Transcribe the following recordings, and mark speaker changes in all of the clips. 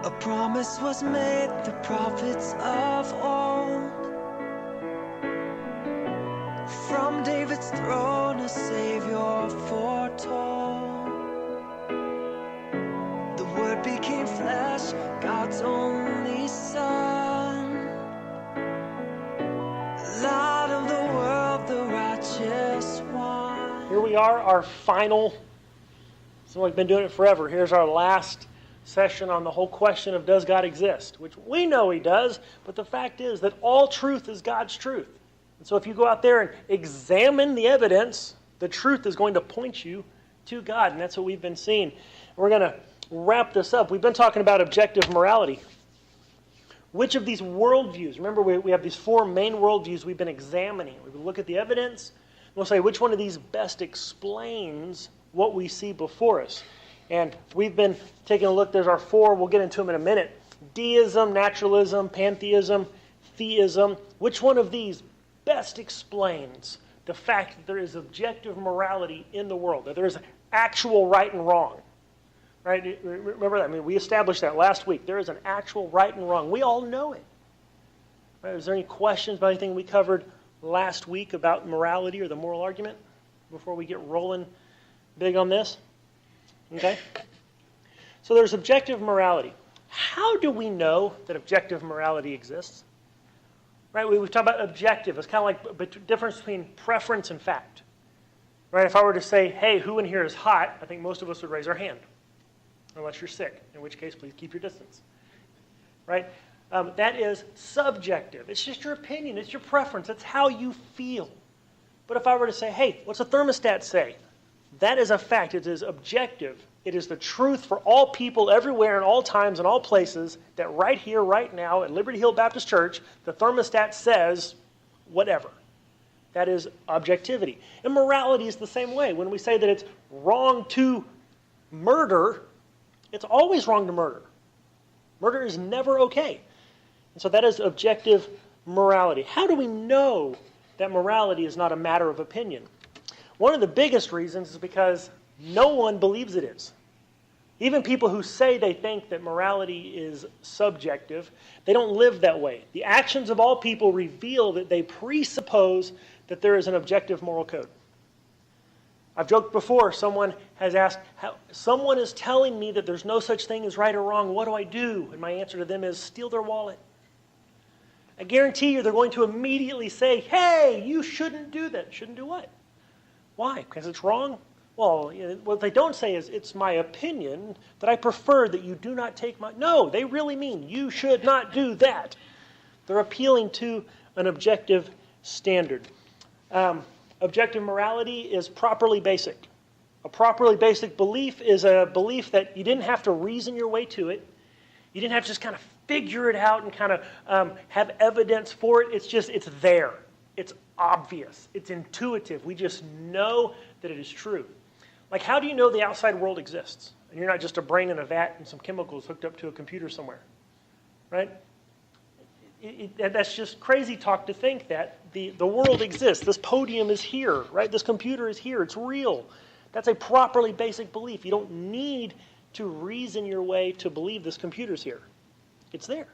Speaker 1: A promise was made, the prophets of old. From David's throne, a Savior foretold. The Word became flesh, God's only Son. Light of the world, the righteous one.
Speaker 2: Here we are, our final, so we've been doing it forever. Here's our last session on the whole question of does God exist, which we know He does, but the fact is that all truth is God's truth. And so if you go out there and examine the evidence, the truth is going to point you to God, and that's what we've been seeing. We're going to wrap this up. We've been talking about objective morality. Which of these worldviews, remember we have these four main worldviews we've been examining. We look at the evidence, we'll say which one of these best explains what we see before us. And we've been taking a look, there's our four, we'll get into them in a minute. Deism, naturalism, pantheism, theism. Which one of these best explains the fact that there is objective morality in the world, that there is actual right and wrong? Right? Remember that? I mean, we established that last week. There is an actual right and wrong. We all know it. Right? Is there any questions about anything we covered last week about morality or the moral argument before we get rolling big on this? Okay? So there's objective morality. How do we know that objective morality exists? Right? We've talked about objective. It's kind of like the difference between preference and fact. Right? If I were to say, hey, who in here is hot? I think most of us would raise our hand. Unless you're sick, in which case, please keep your distance. Right? That is subjective. It's just your opinion. It's your preference. It's how you feel. But if I were to say, hey, what's a thermostat say? That is a fact. It is objective. It is the truth for all people everywhere in all times and all places that right here, right now at Liberty Hill Baptist Church, the thermostat says whatever. That is objectivity. And morality is the same way. When we say that it's wrong to murder, it's always wrong to murder. Murder is never okay. And so that is objective morality. How do we know that morality is not a matter of opinion? One of the biggest reasons is because no one believes it is. Even people who say they think that morality is subjective, they don't live that way. The actions of all people reveal that they presuppose that there is an objective moral code. I've joked before, someone has asked, someone is telling me that there's no such thing as right or wrong, what do I do? And my answer to them is, steal their wallet. I guarantee you they're going to immediately say, hey, you shouldn't do that. Shouldn't do what? Why? Because it's wrong? Well, what they don't say is, it's my opinion that I prefer that you do not take my... No, they really mean you should not do that. They're appealing to an objective standard. Objective morality is properly basic. A properly basic belief is a belief that you didn't have to reason your way to it. You didn't have to just kind of figure it out and kind of have evidence for it. It's there. It's obvious. It's intuitive. We just know that it is true. Like, how do you know the outside world exists? And you're not just a brain in a vat and some chemicals hooked up to a computer somewhere, right? That's just crazy talk to think that the world exists. This podium is here, right? This computer is here. It's real. That's a properly basic belief. You don't need to reason your way to believe this computer's here. It's there.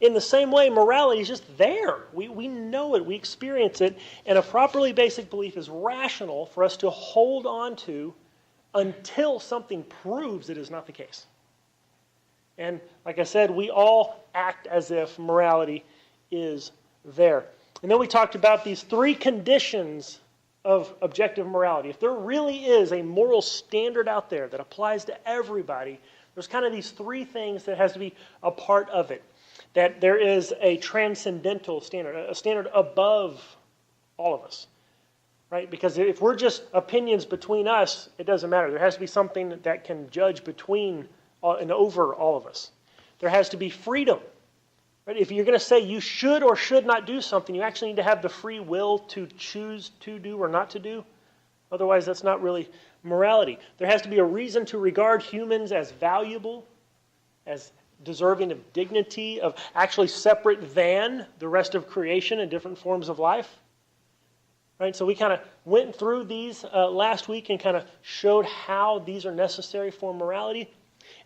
Speaker 2: In the same way, morality is just there. We know it. We experience it. And a properly basic belief is rational for us to hold on to until something proves it is not the case. And like I said, we all act as if morality is there. And then we talked about these three conditions of objective morality. If there really is a moral standard out there that applies to everybody, there's kind of these three things that has to be a part of it. That there is a transcendental standard, a standard above all of us. Right? Because if we're just opinions between us, it doesn't matter. There has to be something that can judge between and over all of us. There has to be freedom. Right? If you're going to say you should or should not do something, you actually need to have the free will to choose to do or not to do. Otherwise, that's not really morality. There has to be a reason to regard humans as valuable, as deserving of dignity, of actually separate than the rest of creation and different forms of life. Right? So we kind of went through these last week and kind of showed how these are necessary for morality.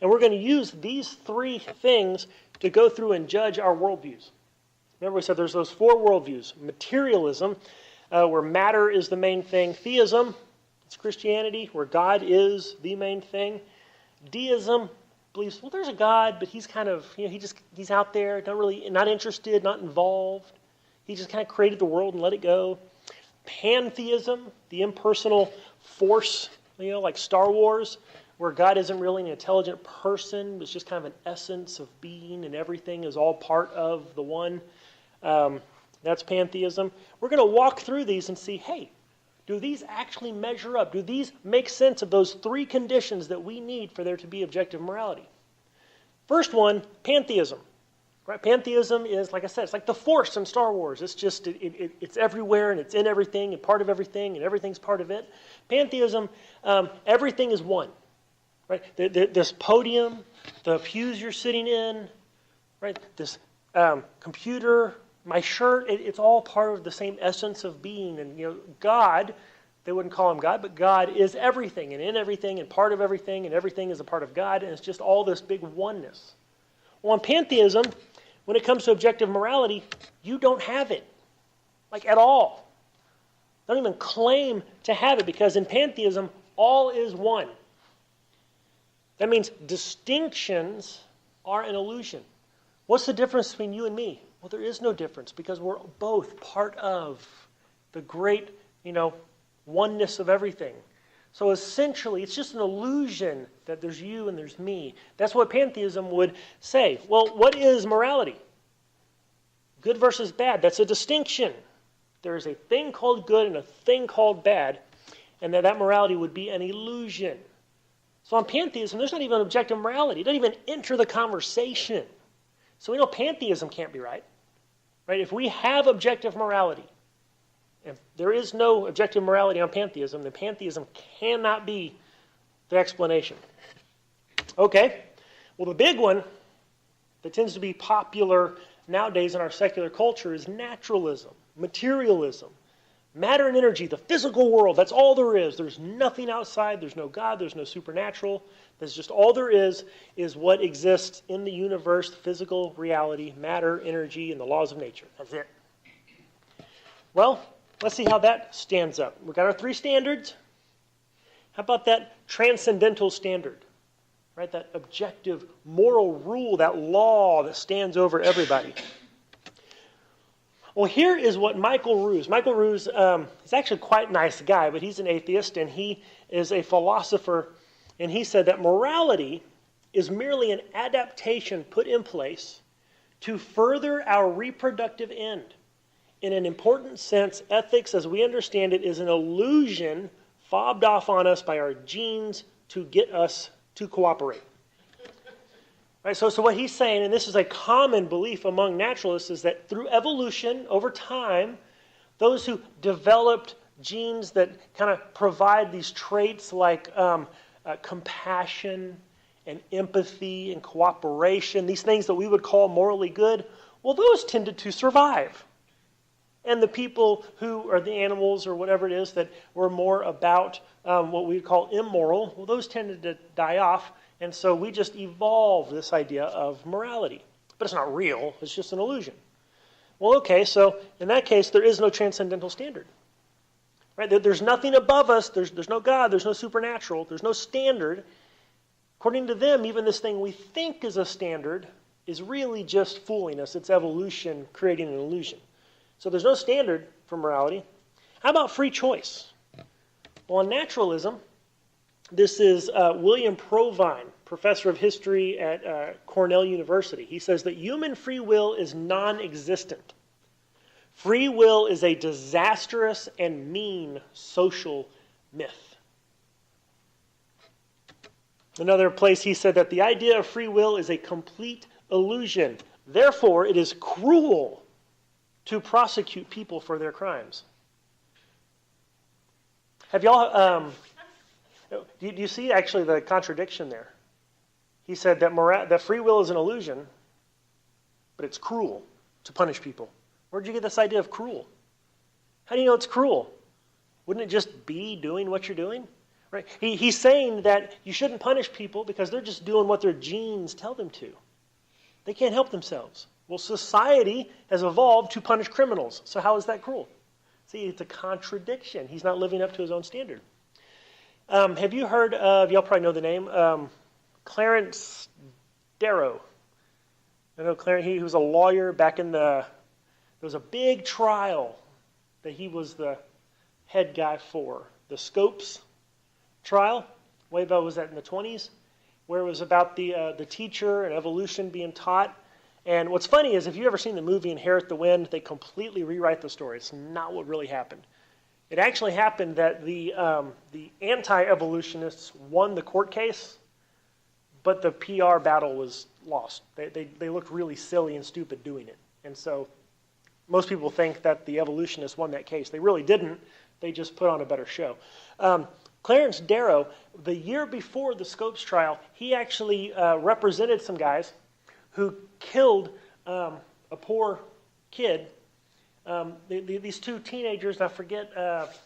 Speaker 2: And we're going to use these three things to go through and judge our worldviews. Remember we said there's those four worldviews. Materialism, where matter is the main thing. Theism, it's Christianity, where God is the main thing. Deism believes, well, there's a God, but he's kind of, he's out there, not interested, not involved. He just kind of created the world and let it go. Pantheism, the impersonal force, like Star Wars, where God isn't really an intelligent person, it's just kind of an essence of being and everything is all part of the one. That's pantheism. We're going to walk through these and see, hey, do these actually measure up? Do these make sense of those three conditions that we need for there to be objective morality? First one, pantheism. Right? Pantheism is, like I said, it's like the Force in Star Wars. It's just, it's everywhere and it's in everything and part of everything and everything's part of it. Pantheism, everything is one. Right? This podium, the pews you're sitting in, right? This computer, my shirt, it's all part of the same essence of being. And God, they wouldn't call him God, but God is everything and in everything and part of everything and everything is a part of God. And it's just all this big oneness. Well, in pantheism, when it comes to objective morality, you don't have it, like at all. Don't even claim to have it because in pantheism, all is one. That means distinctions are an illusion. What's the difference between you and me? Well, there is no difference because we're both part of the great, oneness of everything. So essentially, it's just an illusion that there's you and there's me. That's what pantheism would say. Well, what is morality? Good versus bad. That's a distinction. There is a thing called good and a thing called bad, and that morality would be an illusion. So on pantheism, there's not even objective morality. It doesn't even enter the conversation. So we know pantheism can't be right. Right? If we have objective morality, if there is no objective morality on pantheism, then pantheism cannot be the explanation. Okay, well the big one that tends to be popular nowadays in our secular culture is naturalism, materialism, matter and energy, the physical world, that's all there is. There's nothing outside, there's no God, there's no supernatural. That's just all there is what exists in the universe, physical reality, matter, energy, and the laws of nature. That's it. Well, let's see how that stands up. We've got our three standards. How about that transcendental standard? Right? That objective moral rule, that law that stands over everybody. Well, here is what Michael Ruse is actually quite a nice guy, but he's an atheist and he is a philosopher. And he said that morality is merely an adaptation put in place to further our reproductive end. In an important sense, ethics as we understand it is an illusion fobbed off on us by our genes to get us to cooperate. Right, so what he's saying, and this is a common belief among naturalists, is that through evolution, over time, those who developed genes that kind of provide these traits like compassion and empathy and cooperation, these things that we would call morally good, well, those tended to survive. And the people who are the animals or whatever it is that were more about what we would call immoral, well, those tended to die off. And so we just evolved this idea of morality. But it's not real. It's just an illusion. Well, okay, so in that case, there is no transcendental standard. Right? There's nothing above us. There's no God. There's no supernatural. There's no standard. According to them, even this thing we think is a standard is really just fooling us. It's evolution creating an illusion. So there's no standard for morality. How about free choice? Well, in naturalism, this is William Provine, professor of history at Cornell University. He says that human free will is non-existent. Free will is a disastrous and mean social myth. Another place he said that the idea of free will is a complete illusion. Therefore, it is cruel to prosecute people for their crimes. Have y'all... Do you see actually the contradiction there? He said that free will is an illusion, but it's cruel to punish people. Where did you get this idea of cruel? How do you know it's cruel? Wouldn't it just be doing what you're doing? Right? He's saying that you shouldn't punish people because they're just doing what their genes tell them to. They can't help themselves. Well, society has evolved to punish criminals. So how is that cruel? See, it's a contradiction. He's not living up to his own standard. Have you heard of, y'all probably know the name, Clarence Darrow? I know Clarence, he was a lawyer back in there was a big trial that he was the head guy for. The Scopes trial, way back, was that in the 20s? Where it was about the teacher and evolution being taught. And what's funny is if you've ever seen the movie Inherit the Wind, they completely rewrite the story. It's not what really happened. It actually happened that the anti-evolutionists won the court case, but the PR battle was lost. They looked really silly and stupid doing it. And so most people think that the evolutionists won that case. They really didn't. They just put on a better show. Clarence Darrow, the year before the Scopes trial, he actually represented some guys who killed a poor kid. These two teenagers, I forget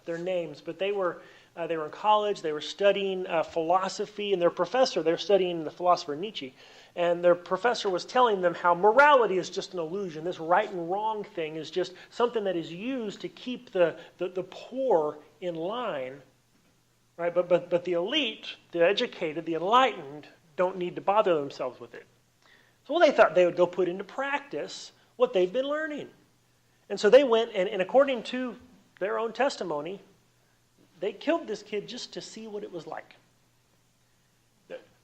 Speaker 2: their names, but they were in college. They were studying philosophy, and their professor, they were studying the philosopher Nietzsche, and their professor was telling them how morality is just an illusion. This right and wrong thing is just something that is used to keep the poor in line, right? But the elite, the educated, the enlightened, don't need to bother themselves with it. So they thought they would go put into practice what they've been learning. And so they went, and according to their own testimony, they killed this kid just to see what it was like.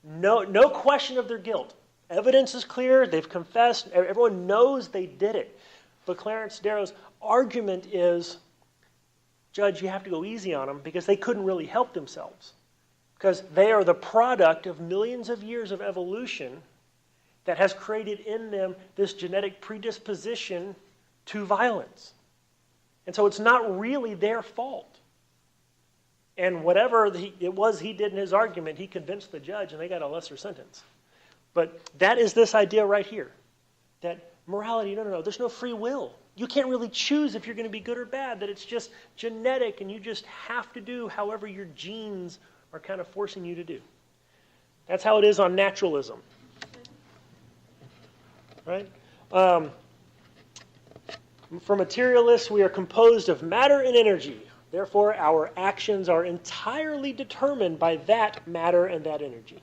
Speaker 2: No question of their guilt. Evidence is clear. They've confessed. Everyone knows they did it. But Clarence Darrow's argument is, Judge, you have to go easy on them because they couldn't really help themselves. Because they are the product of millions of years of evolution that has created in them this genetic predisposition to violence. And so it's not really their fault. And whatever it was he did in his argument, he convinced the judge and they got a lesser sentence. But that is this idea right here. That morality, no, there's no free will. You can't really choose if you're going to be good or bad. That it's just genetic and you just have to do however your genes are kind of forcing you to do. That's how it is on naturalism. Right? For materialists, we are composed of matter and energy. Therefore, our actions are entirely determined by that matter and that energy.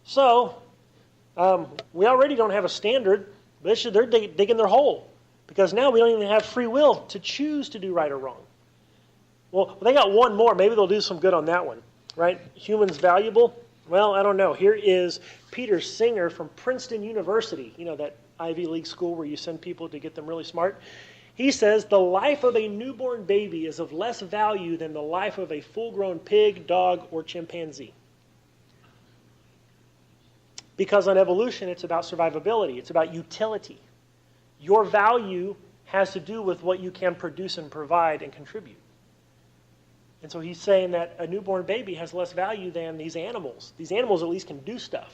Speaker 2: So, we already don't have a standard, but they're digging their hole. Because now we don't even have free will to choose to do right or wrong. Well, they got one more. Maybe they'll do some good on that one. Right? Humans valuable? Well, I don't know. Here is Peter Singer from Princeton University. You know, that Ivy League school where you send people to get them really smart. He says, the life of a newborn baby is of less value than the life of a full-grown pig, dog, or chimpanzee. Because on evolution, it's about survivability. It's about utility. Your value has to do with what you can produce and provide and contribute. And so he's saying that a newborn baby has less value than these animals. These animals at least can do stuff.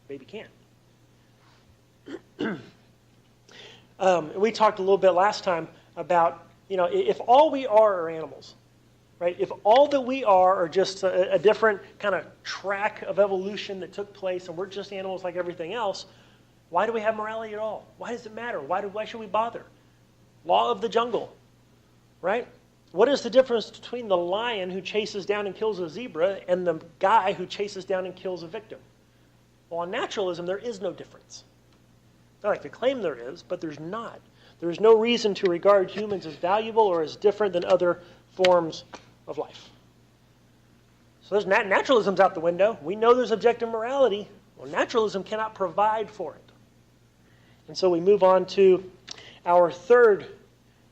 Speaker 2: Baby can't. We talked a little bit last time about, if all we are animals, right? If all that we are just a different kind of track of evolution that took place and we're just animals like everything else, why do we have morality at all? Why does it matter? Why should we bother? Law of the jungle, right? What is the difference between the lion who chases down and kills a zebra and the guy who chases down and kills a victim? Well, on naturalism, there is no difference. I like to claim there is, but there's not. There is no reason to regard humans as valuable or as different than other forms of life. So there's naturalism's out the window. We know there's objective morality. Well, naturalism cannot provide for it. And so we move on to our third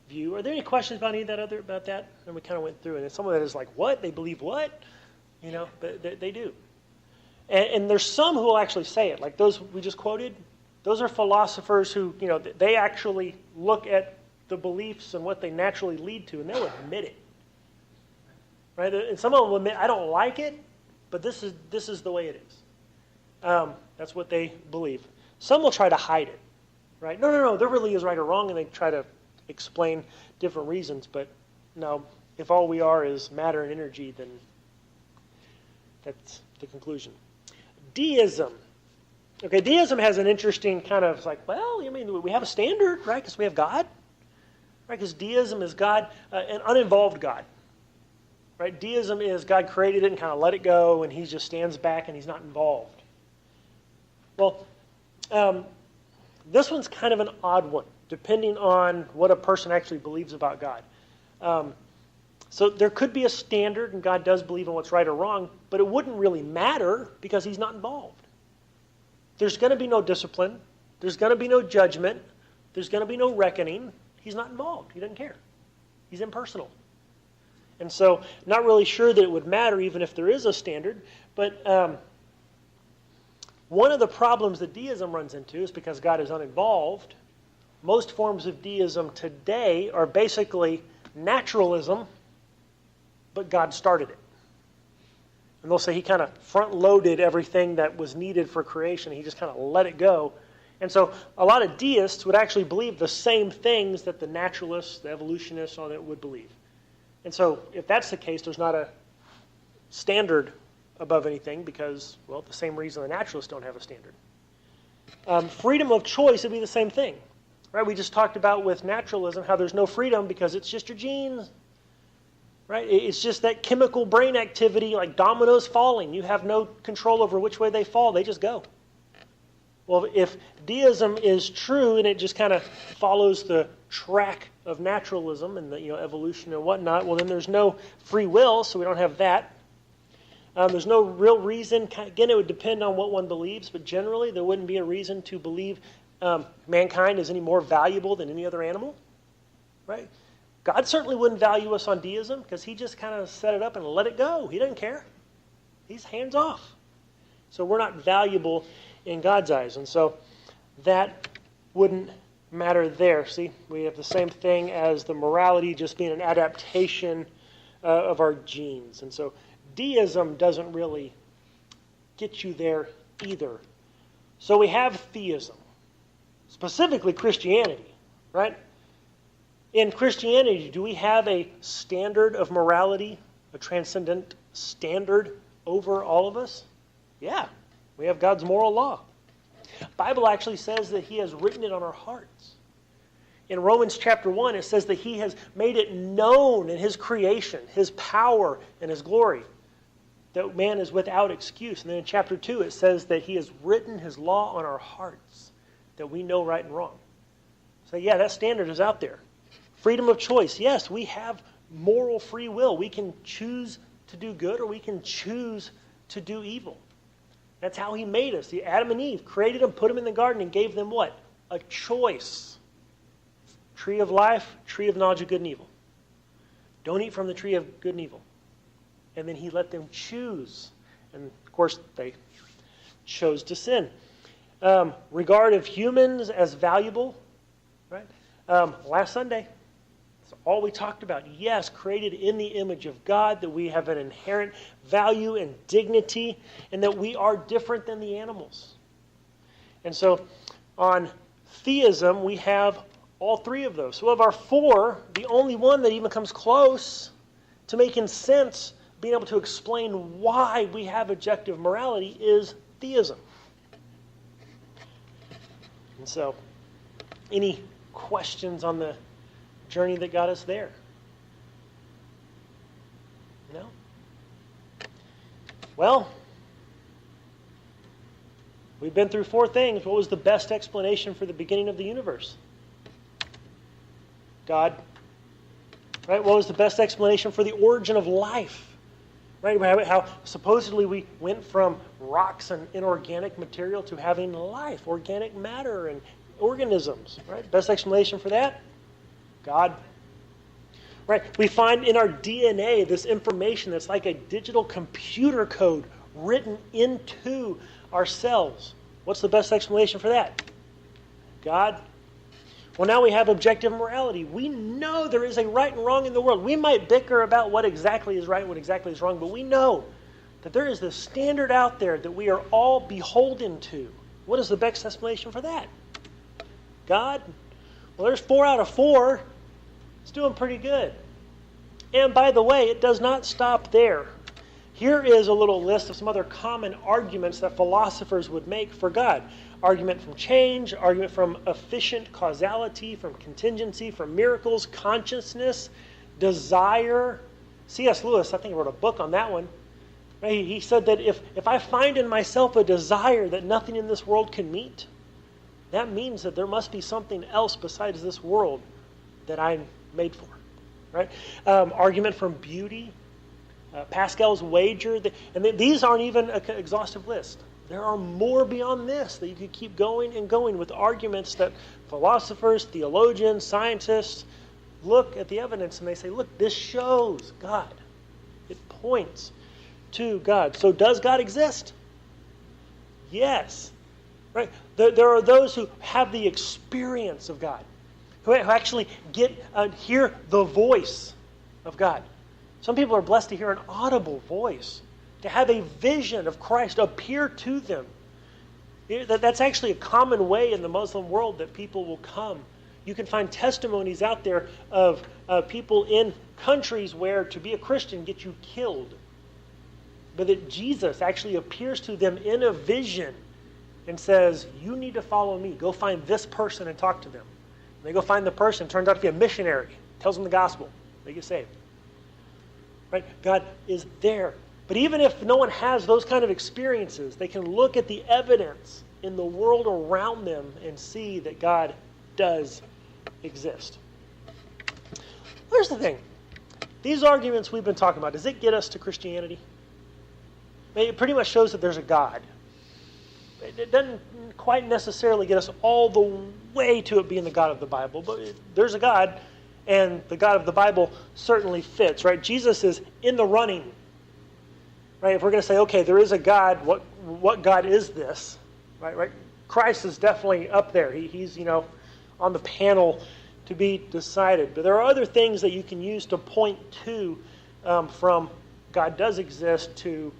Speaker 2: view. Are there any questions about about that? And we kind of went through it. And some of that is like, what? They believe what? But they do. And there's some who will actually say it, like those we just quoted. Those are philosophers who, they actually look at the beliefs and what they naturally lead to, and they'll admit it. Right? And some of them will admit, I don't like it, but this is the way it is. That's what they believe. Some will try to hide it. Right? No, there really is right or wrong, and they try to explain different reasons. But no, if all we are is matter and energy, then That's the conclusion. Deism. Okay, deism has an interesting kind of like, well, I mean, we have a standard, right? Because we have God, right? Because deism is God, an uninvolved God, right? Deism is God created it and kind of let it go, and He just stands back and He's not involved. Well, this one's kind of an odd one, depending on what a person actually believes about God. So there could be a standard, and God does believe in what's right or wrong, but it wouldn't really matter because He's not involved. There's going to be no discipline. There's going to be no judgment. There's going to be no reckoning. He's not involved. He doesn't care. He's impersonal. And so not really sure that it would matter even if there is a standard. But one of the problems that deism runs into is because God is uninvolved. Most forms of deism today are basically naturalism, but God started it. And they'll say He kind of front-loaded everything that was needed for creation. He just kind of let it go. And so a lot of deists would actually believe the same things that the naturalists, the evolutionists, all that would believe. And so if that's the case, there's not a standard above anything because, well, the same reason the naturalists don't have a standard. Freedom of choice would be the same thing. Right? We just talked about with naturalism how there's no freedom because it's just your genes. Right? It's just that chemical brain activity like dominoes falling. You have no control over which way they fall. They just go. Well, if deism is true and it just kind of follows the track of naturalism and the evolution and whatnot, well, then there's no free will, so we don't have that. There's no real reason. Again, it would depend on what one believes, but generally there wouldn't be a reason to believe mankind is any more valuable than any other animal. Right? God certainly wouldn't value us on deism because He just kind of set it up and let it go. He doesn't care. He's hands off. So we're not valuable in God's eyes. And so that wouldn't matter there. See, we have the same thing as the morality just being an adaptation of our genes. And so deism doesn't really get you there either. So we have theism, specifically Christianity, right? In Christianity, do we have a standard of morality, a transcendent standard over all of us? Yeah, we have God's moral law. The Bible actually says that He has written it on our hearts. In Romans chapter 1, it says that He has made it known in His creation, His power and His glory, that man is without excuse. And then in chapter 2, it says that He has written His law on our hearts, that we know right and wrong. So yeah, that standard is out there. Freedom of choice. Yes, we have moral free will. We can choose to do good or we can choose to do evil. That's how He made us. The Adam and Eve created them, put them in the garden, and gave them what? A choice. Tree of life, tree of knowledge of good and evil. Don't eat from the tree of good and evil. And then He let them choose. And of course, they chose to sin. Regard of humans as valuable. Right? Last Sunday, that's all we talked about. Yes, created in the image of God, that we have an inherent value and dignity, and that we are different than the animals. And so on theism, we have all three of those. So of our four, the only one that even comes close to making sense, being able to explain why we have objective morality, is theism. And so, any questions on the journey that got us there? No? Well, we've been through four things. What was the best explanation for the beginning of the universe? God. Right? What was the best explanation for the origin of life? Right? How supposedly we went from rocks and inorganic material to having life, organic matter and organisms. Right? Best explanation for that? God. Right? We find in our DNA this information that's like a digital computer code written into our cells. What's the best explanation for that? God. Well, now we have objective morality. We know there is a right and wrong in the world. We might bicker about what exactly is right and what exactly is wrong, but we know that there is this standard out there that we are all beholden to. What is the best explanation for that? God. Well, there's 4 out of 4. It's doing pretty good. And by the way, it does not stop there. Here is a little list of some other common arguments that philosophers would make for God. Argument from change, argument from efficient causality, from contingency, from miracles, consciousness, desire. C.S. Lewis, I think, wrote a book on that one. He said that if I find in myself a desire that nothing in this world can meet, that means that there must be something else besides this world that I'm made for. Right? Argument from beauty, Pascal's wager, and these aren't even an exhaustive list. There are more beyond this that you could keep going and going with arguments that philosophers, theologians, scientists look at the evidence and they say, look, this shows God. It points to God. So does God exist? Yes. Right? There are those who have the experience of God, who actually hear the voice of God. Some people are blessed to hear an audible voice, to have a vision of Christ appear to them. That's actually a common way in the Muslim world that people will come. You can find testimonies out there of people in countries where to be a Christian gets you killed. But that Jesus actually appears to them in a vision and says, you need to follow me. Go find this person and talk to them. And they go find the person, turns out to be a missionary, tells them the gospel. They get saved. Right? God is there. But even if no one has those kind of experiences, they can look at the evidence in the world around them and see that God does exist. Here's the thing. These arguments we've been talking about, does it get us to Christianity? It pretty much shows that there's a God. It doesn't quite necessarily get us all the way to it being the God of the Bible, but there's a God, and the God of the Bible certainly fits, right? Jesus is in the running, right? If we're going to say, okay, there is a God, what God is this, right? Christ is definitely up there. He's on the panel to be decided. But there are other things that you can use to point to from God does exist to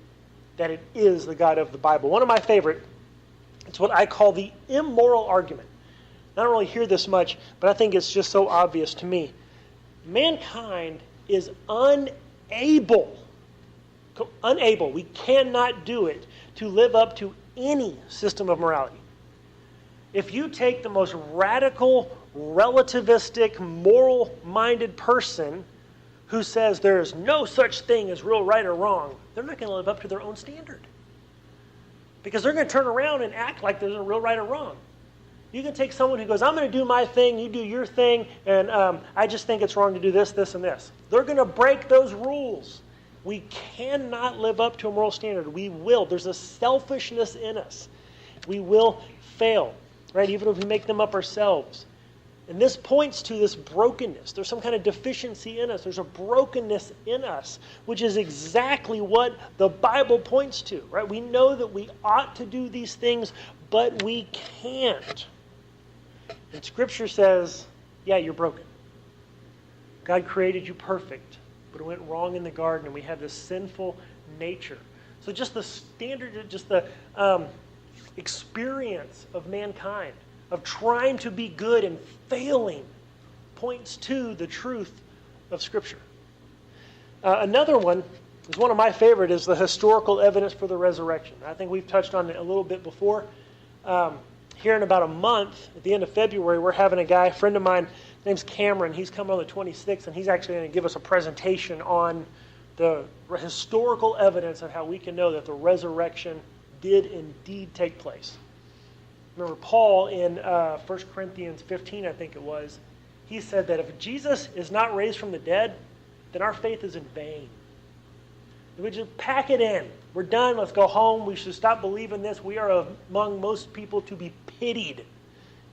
Speaker 2: that it is the God of the Bible. One of my favorite, it's what I call the immoral argument. I don't really hear this much, but I think it's just so obvious to me. Mankind is unable, we cannot do it, to live up to any system of morality. If you take the most radical, relativistic, moral-minded person who says there is no such thing as real right or wrong, they're not going to live up to their own standard. Because they're going to turn around and act like there's a real right or wrong. You can take someone who goes, I'm going to do my thing, you do your thing, and I just think it's wrong to do this, this, and this. They're going to break those rules. We cannot live up to a moral standard. We will. There's a selfishness in us. We will fail, right? Even if we make them up ourselves. And this points to this brokenness. There's some kind of deficiency in us. There's a brokenness in us, which is exactly what the Bible points to, right? We know that we ought to do these things, but we can't. And Scripture says, yeah, you're broken. God created you perfect, but it went wrong in the garden, and we have this sinful nature. So just the standard, just the experience of mankind, of trying to be good and failing, points to the truth of Scripture. Another one is one of my favorite, is the historical evidence for the resurrection. I think we've touched on it a little bit before. Here in about a month, at the end of February, we're having a friend of mine, his name's Cameron. He's coming on the 26th, and he's actually going to give us a presentation on the historical evidence of how we can know that the resurrection did indeed take place. Remember, Paul in 1 Corinthians 15, I think it was, he said that if Jesus is not raised from the dead, then our faith is in vain. We just pack it in. We're done. Let's go home. We should stop believing this. We are among most people to be pitied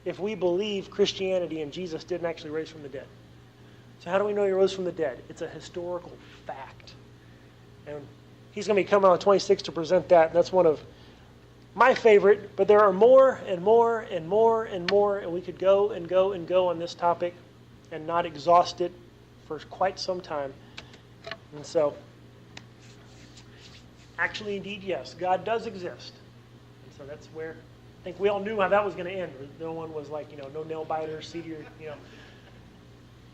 Speaker 2: if we believe Christianity and Jesus didn't actually raise from the dead. So how do we know he rose from the dead? It's a historical fact. And he's going to be coming on the 26th to present that. And that's one of my favorite, but there are more and more and more and more, and we could go and go and go on this topic and not exhaust it for quite some time. And so, actually, indeed, yes, God does exist. And so that's where I think we all knew how that was going to end. No one was like, no nail biters, seat your,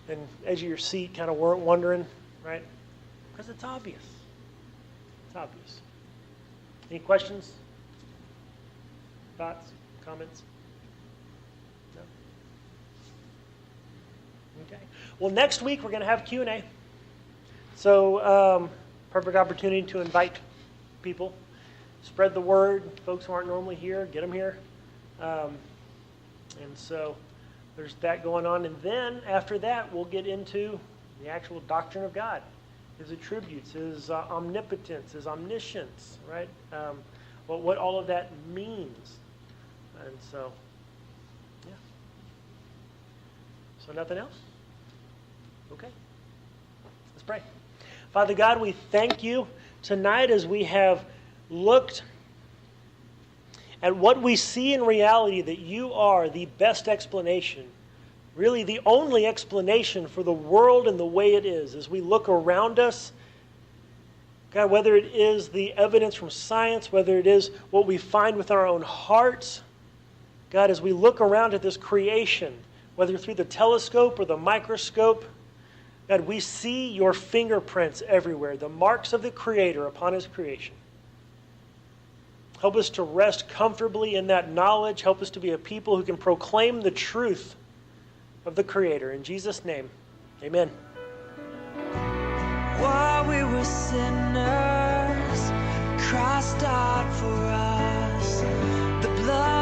Speaker 2: and edge of your seat kind of weren't wondering, right? Because it's obvious. It's obvious. Any questions? Thoughts? Comments? No? Okay. Well, next week we're going to have Q&A. So, perfect opportunity to invite people. Spread the word. Folks who aren't normally here, get them here. And so there's that going on. And then after that, we'll get into the actual doctrine of God, His attributes, His omnipotence, His omniscience, right? What all of that means. And so, yeah. So nothing else? Okay. Let's pray. Father God, we thank you tonight as we have looked at what we see in reality, that you are the best explanation, really the only explanation for the world and the way it is. As we look around us, God, whether it is the evidence from science, whether it is what we find with our own hearts, God, as we look around at this creation, whether through the telescope or the microscope, God, we see your fingerprints everywhere, the marks of the Creator upon His creation. Help us to rest comfortably in that knowledge. Help us to be a people who can proclaim the truth of the Creator. In Jesus' name, amen.
Speaker 1: While we were sinners, Christ died for us. The blood